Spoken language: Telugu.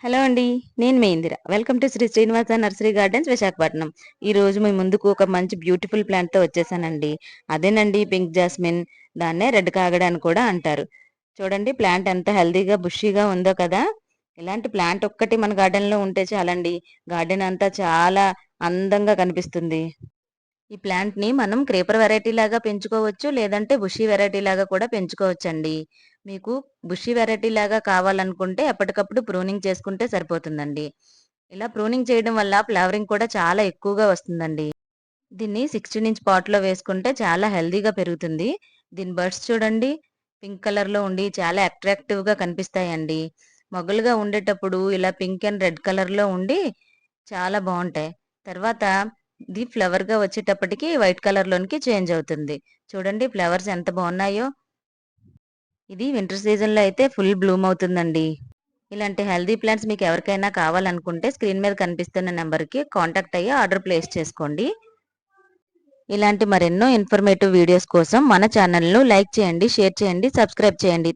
హలో అండి. నేను మీ Indira. Welcome to Sri Srinivasa nursery gardens Visakhapatnam. ఈరోజు మీ ముందుకు ఒక మంచి బ్యూటిఫుల్ ప్లాంట్‌తో వచ్చేసానండి. అదేనండి పింక్ జాస్మిన్. దాన్నే రెడ్ కాగడ అని కూడా అంటారు. చూడండి ప్లాంట్ ఎంత హెల్తీగా, బుషీగా ఉందో కదా! ఇలాంటి ప్లాంట్ ఒక్కటి మన గార్డెన్‌లో ఉంటే చాలండి. గార్డెన్ అంతా చాలా అందంగా కనిపిస్తుంది. ఈ ప్లాంట్‌ని మనం క్రేపర్ వెరైటీ లాగా పెంచుకోవచ్చు. లేదంటే బుషీ వెరైటీ లాగా కూడా పెంచుకోవచ్చండి. మీకు బుషీ వెరైటీ లాగా కావాలనుకుంటే ఎప్పటికప్పుడు ప్రూనింగ్ చేసుకుంటే సరిపోతుందండి. ఇలా ప్రూనింగ్ చేయడం వల్ల ఫ్లవరింగ్ కూడా చాలా ఎక్కువగా వస్తుందండి. దీన్ని 16 ఇంచ్ పాట్‌లో వేసుకుంటే చాలా హెల్తీగా పెరుగుతుంది. దీని బడ్స్ చూడండి పింక్ కలర్‌లో ఉండి చాలా అట్రాక్టివ్‌గా కనిపిస్తాయండి. మొగ్గలుగా ఉండేటప్పుడు ఇలా పింక్ అండ్ రెడ్ కలర్‌లో ఉండి చాలా బావుంటాయి. తర్వాత ఇది ఫ్లవర్‌గా వచ్చేటప్పటికి వైట్ కలర్‌లోనికి చేంజ్ అవుతుంది. చూడండి ఫ్లవర్స్ ఎంత బావున్నాయో. ఇది వింటర్ సీజన్‌లో అయితే ఫుల్ బ్లూమ్ అవుతుందండి. ఇలాంటి హెల్తీ ప్లాంట్స్ మీకు ఎవరికైనా కావాలనుకుంటే స్క్రీన్ మీద కనిపిస్తున్న నంబర్‌కి కాంటాక్ట్ అయ్యి ఆర్డర్ ప్లేస్ చేసుకోండి. ఇలాంటి మరెన్నో ఇన్ఫర్మేటివ్ వీడియోస్ కోసం మన ఛానల్‌ను లైక్ చేయండి, షేర్ చేయండి, సబ్స్క్రైబ్ చేయండి.